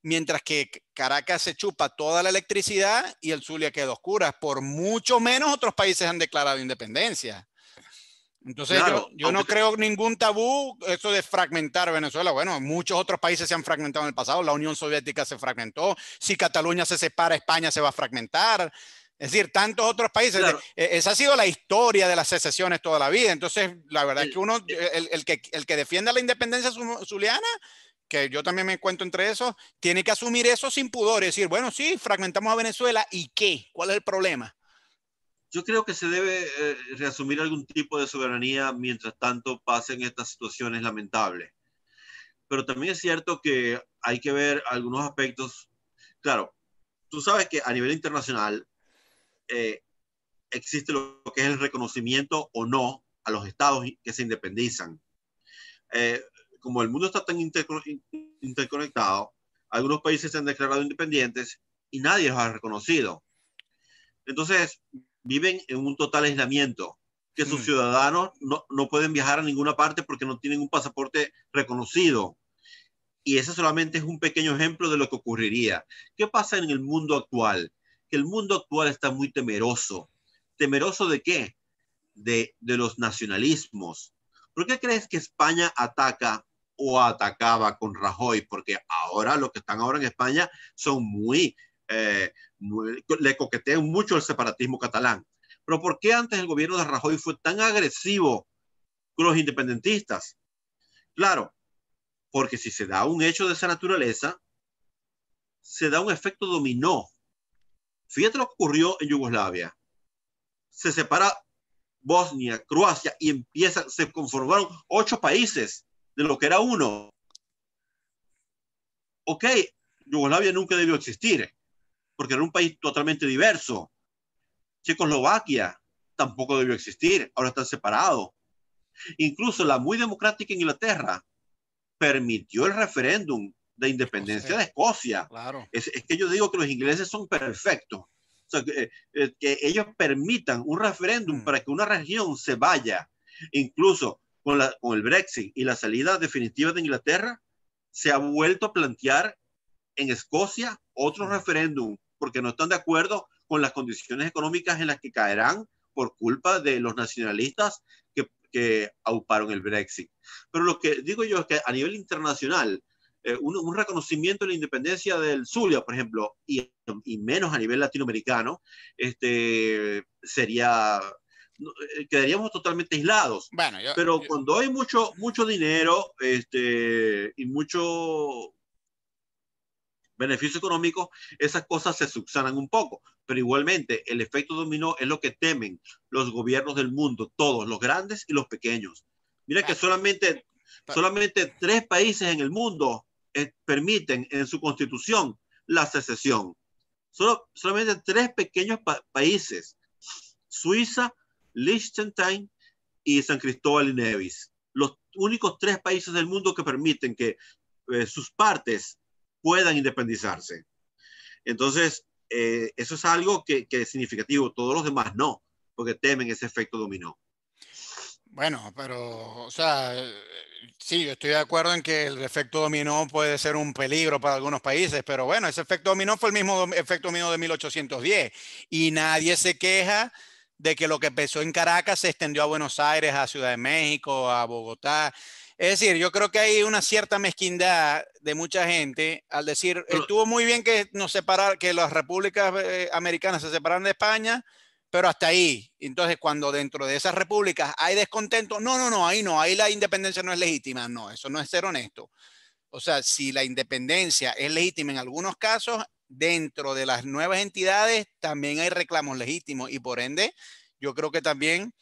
mientras que Caracas se chupa toda la electricidad y el Zulia queda oscura. Por mucho menos otros países han declarado independencia. Entonces claro, yo no creo ningún tabú eso de fragmentar Venezuela. Bueno, muchos otros países se han fragmentado en el pasado. La Unión Soviética se fragmentó. Si Cataluña se separa, España se va a fragmentar. Es decir, tantos otros países. claro, Esa ha sido la historia de las secesiones toda la vida. Entonces, la verdad es el, que uno, el que defienda la independencia zuliana, que yo también me cuento entre esos, tiene que asumir eso sin pudor y decir, bueno, sí, fragmentamos a Venezuela, ¿y qué? ¿Cuál es el problema? yo creo que se debe reasumir algún tipo de soberanía mientras tanto pasen estas situaciones lamentables. Pero también es cierto que hay que ver algunos aspectos. Claro, tú sabes que a nivel internacional eh, existe lo que es el reconocimiento o no a los estados que se independizan. Eh, como el mundo está tan interconectado, algunos países se han declarado independientes y nadie los ha reconocido. Entonces, viven en un total aislamiento, que sus Hmm. ciudadanos no pueden viajar a ninguna parte porque no tienen un pasaporte reconocido. Y ese solamente es un pequeño ejemplo de lo que ocurriría. ¿Qué pasa en el mundo actual? Que el mundo actual está muy temeroso. ¿Temeroso de qué? De los nacionalismos. ¿Por qué crees que España ataca o atacaba con Rajoy? Porque ahora, los que están ahora en España son le coquetean mucho el separatismo catalán. Pero ¿por qué antes el gobierno de Rajoy fue tan agresivo con los independentistas? Claro, porque si se da un hecho de esa naturaleza, se da un efecto dominó. Fíjate lo que ocurrió en Yugoslavia. Se separa Bosnia, Croacia y se conformaron 8 países de lo que era uno. Ok, Yugoslavia nunca debió existir porque era un país totalmente diverso. Checoslovaquia tampoco debió existir, ahora están separados. Incluso la muy democrática Inglaterra permitió el referéndum de independencia Escocia, de Escocia. claro. Es que yo digo que los ingleses son perfectos. O sea, que ellos permitan un referéndum Hmm. para que una región se vaya. Incluso con el Brexit y la salida definitiva de Inglaterra, se ha vuelto a plantear en Escocia otro Hmm. referéndum porque no están de acuerdo con las condiciones económicas en las que caerán por culpa de los nacionalistas que auparon el Brexit. Pero lo que digo yo es que a nivel internacional, un reconocimiento de la independencia del Zulia, por ejemplo, y menos a nivel latinoamericano, sería, quedaríamos totalmente aislados. Bueno, Pero cuando hay mucho dinero y mucho beneficio económico, esas cosas se subsanan un poco. Pero igualmente, el efecto dominó es lo que temen los gobiernos del mundo, todos, los grandes y los pequeños. Mira que bueno, solamente 3 países en el mundo permiten en su constitución la secesión. Solamente 3 pequeños países, Suiza, Liechtenstein y San Cristóbal y Nevis. Los únicos 3 países del mundo que permiten que sus partes puedan independizarse. Entonces, eso es algo que es significativo. Todos los demás no, porque temen ese efecto dominó. bueno, pero, o sea, sí, yo estoy de acuerdo en que el efecto dominó puede ser un peligro para algunos países, pero bueno, ese efecto dominó fue el mismo efecto dominó de 1810 y nadie se queja de que lo que empezó en Caracas se extendió a Buenos Aires, a Ciudad de México, a Bogotá. Es decir, yo creo que hay una cierta mezquindad de mucha gente al decir, Pero estuvo muy bien que nos separar, que las repúblicas americanas se separaran de España, pero hasta ahí. Entonces, cuando dentro de esas repúblicas hay descontento, no, ahí la independencia no es legítima. No, eso no es ser honesto. O sea, si la independencia es legítima en algunos casos, dentro de las nuevas entidades también hay reclamos legítimos y por ende, yo creo que también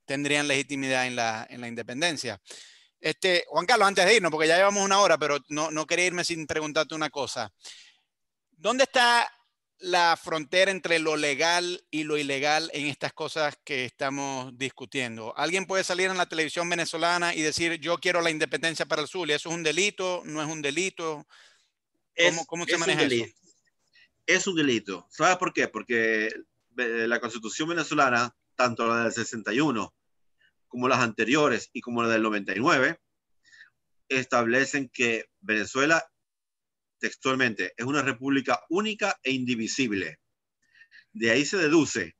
tendrían legitimidad en la independencia. Juan Carlos, antes de irnos, porque ya llevamos una hora, pero no quería irme sin preguntarte una cosa. ¿Dónde está la frontera entre lo legal y lo ilegal en estas cosas que estamos discutiendo? ¿Alguien puede salir en la televisión venezolana y decir, yo quiero la independencia para el Zulia? ¿Eso es un delito? ¿No es un delito? ¿Cómo se es un maneja eso? delito. Es un delito. ¿Sabes por qué? Porque la Constitución venezolana, tanto la del 61 como las anteriores y como la del 99, establecen que Venezuela textualmente es una república única e indivisible. De ahí se deduce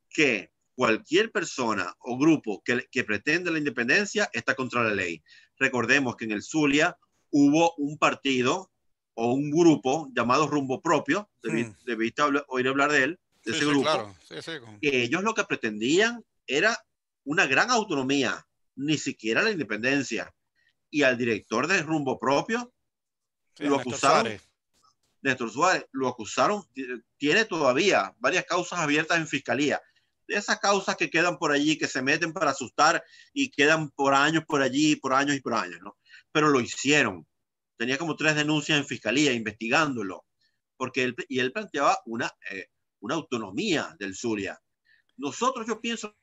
que cualquier persona o grupo que pretende la independencia está contra la ley. Recordemos que en el Zulia hubo un partido o un grupo llamado Rumbo Propio, debiste oír hablar de él, de Sí, ese sí, grupo, claro. Sí, sí. que ellos lo que pretendían era una gran autonomía, ni siquiera la independencia. Y al director de Rumbo Propio Sí, lo Néstor acusaron, Suárez. Néstor Suárez, lo acusaron, tiene todavía varias causas abiertas en fiscalía. De esas causas que quedan por allí, que se meten para asustar y quedan por años por allí, por años y por años, ¿no? Pero lo hicieron. Tenía como 3 denuncias en fiscalía investigándolo, porque él planteaba una autonomía del Zulia. Nosotros, yo pienso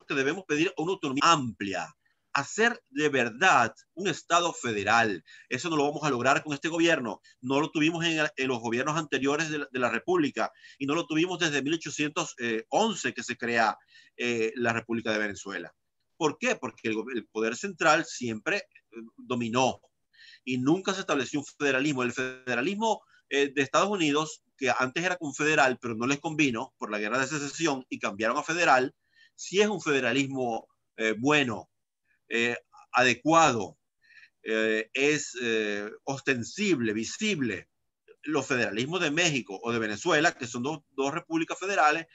que debemos pedir una autonomía amplia, hacer de verdad un Estado federal. Eso no lo vamos a lograr con este gobierno. No lo tuvimos en los gobiernos anteriores de la República y no lo tuvimos desde 1811 que se crea la República de Venezuela. ¿Por qué? Porque el poder central siempre dominó y nunca se estableció un federalismo. El federalismo de Estados Unidos, que antes era confederal, pero no les convino por la guerra de secesión y cambiaron a federal, sí es un federalismo bueno, eh, adecuado, es ostensible, visible. Los federalismos de México o de Venezuela, que son dos repúblicas federales,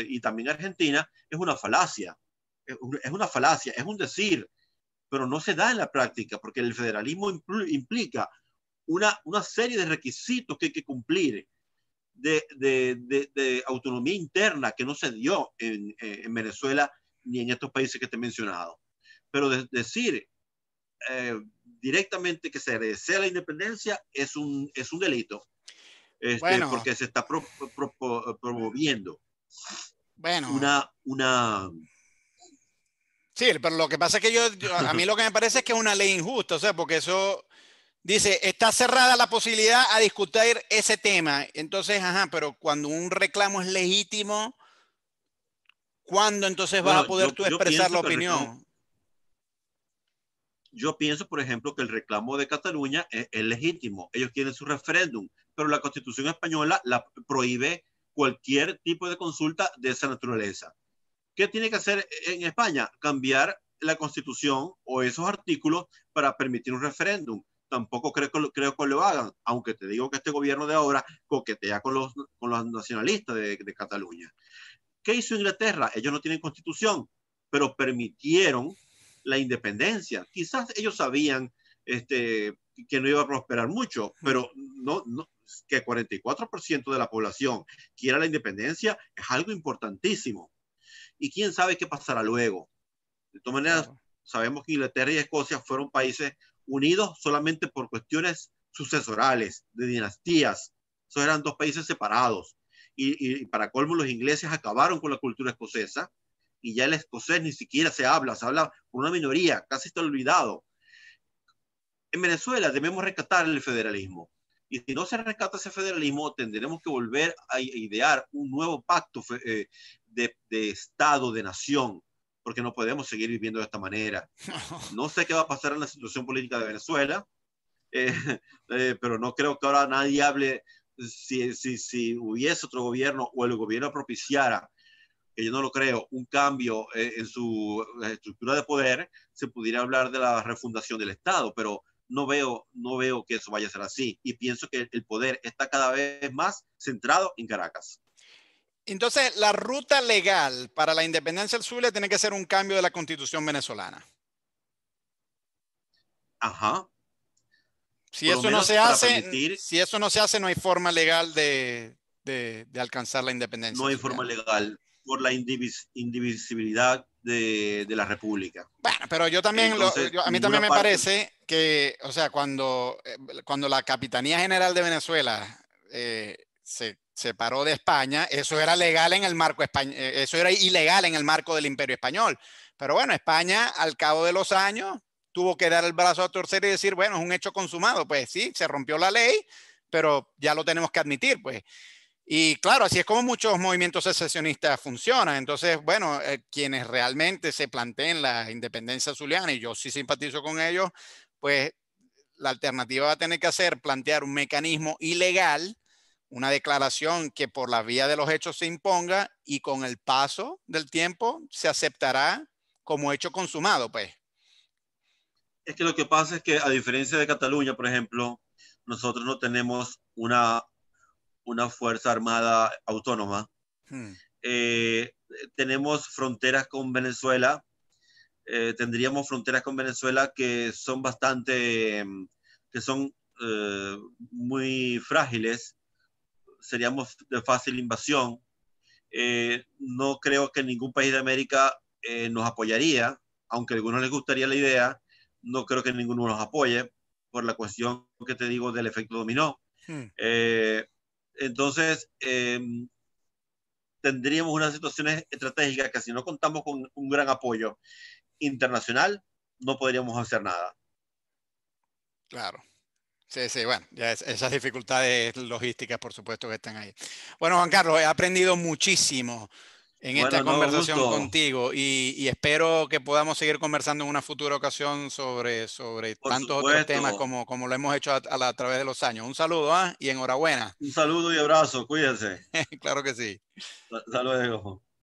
y también Argentina, es una falacia. Es una falacia, es un decir, pero no se da en la práctica, porque el federalismo implica una serie de requisitos que hay que cumplir de autonomía interna que no se dio en Venezuela ni en estos países que te he mencionado. Pero decir directamente que se desea la independencia es un delito, Bueno, porque se está promoviendo bueno. una. Sí, pero lo que pasa es que a mí lo que me parece es que es una ley injusta, o sea, porque eso dice, está cerrada la posibilidad a discutir ese tema. Entonces, ajá, pero cuando un reclamo es legítimo, ¿cuándo entonces vas a Bueno, poder tú yo expresar la pienso que el reclamo, opinión? yo pienso, por ejemplo, que el reclamo de Cataluña es legítimo. Ellos quieren su referéndum, pero la Constitución española la prohíbe cualquier tipo de consulta de esa naturaleza. ¿Qué tiene que hacer en España? Cambiar la Constitución o esos artículos para permitir un referéndum. Tampoco creo que lo hagan, aunque te digo que este gobierno de ahora coquetea con los nacionalistas de Cataluña. ¿Qué hizo Inglaterra? Ellos no tienen constitución, pero permitieron la independencia. Quizás ellos sabían que no iba a prosperar mucho, pero que 44% de la población quiera la independencia es algo importantísimo. Y quién sabe qué pasará luego. De todas maneras, Claro. sabemos que Inglaterra y Escocia fueron países unidos solamente por cuestiones sucesorales, de dinastías. Esos eran dos países separados. Y para colmo, los ingleses acabaron con la cultura escocesa y ya el escocés ni siquiera se habla por una minoría, casi está olvidado. En Venezuela debemos rescatar el federalismo. Y si no se rescata ese federalismo, tendremos que volver a idear un nuevo pacto de Estado, de nación, porque no podemos seguir viviendo de esta manera. No sé qué va a pasar en la situación política de Venezuela, eh, pero no creo que ahora nadie hable si hubiese otro gobierno o el gobierno propiciara que yo no lo creo, un cambio en su estructura de poder, se pudiera hablar de la refundación del Estado, pero no veo que eso vaya a ser así. Y pienso que el poder está cada vez más centrado en Caracas. Entonces, la ruta legal para la independencia del Zulia tiene que ser un cambio de la constitución venezolana. Ajá. Si Por lo eso no menos se para hace, permitir, si eso no se hace, no hay forma legal de alcanzar la no independencia hay forma zuliana. legal por la indivisibilidad de la República. Bueno, pero yo también, Entonces, a mí también ninguna me parte, parece que, o sea, cuando la Capitanía General de Venezuela se separó de España, eso era legal en el marco español, eso era ilegal en el marco del Imperio Español. Pero bueno, España al cabo de los años tuvo que dar el brazo a torcer y decir, bueno, es un hecho consumado. Pues sí, se rompió la ley, pero ya lo tenemos que admitir, pues. Y claro, así es como muchos movimientos secesionistas funcionan. Entonces, bueno, quienes realmente se planteen la independencia zuliana, y yo sí simpatizo con ellos, pues la alternativa va a tener que hacer plantear un mecanismo ilegal, una declaración que por la vía de los hechos se imponga y con el paso del tiempo se aceptará como hecho consumado, pues. es que lo que pasa es que a diferencia de Cataluña, por ejemplo, nosotros no tenemos una fuerza armada autónoma. Hmm. Eh, tenemos fronteras con Venezuela, tendríamos fronteras con Venezuela que son bastante, que son muy frágiles, seríamos de fácil invasión. No creo que ningún país de América nos apoyaría, aunque a algunos les gustaría la idea, no creo que ninguno nos apoye por la cuestión que te digo del efecto dominó. Hmm. Eh, entonces, tendríamos unas situaciones estratégicas que si no contamos con un gran apoyo internacional, no podríamos hacer nada. Claro. Sí, sí, bueno, ya esas dificultades logísticas, por supuesto que están ahí. Bueno, Juan Carlos, he aprendido muchísimo en esta Bueno, no, conversación gusto, contigo y espero que podamos seguir conversando en una futura ocasión sobre por tantos otros temas supuesto. como lo hemos hecho a través de los años. Un saludo, ¿ah? Y enhorabuena. Un saludo y abrazo, cuídense. Claro que sí. Hasta luego.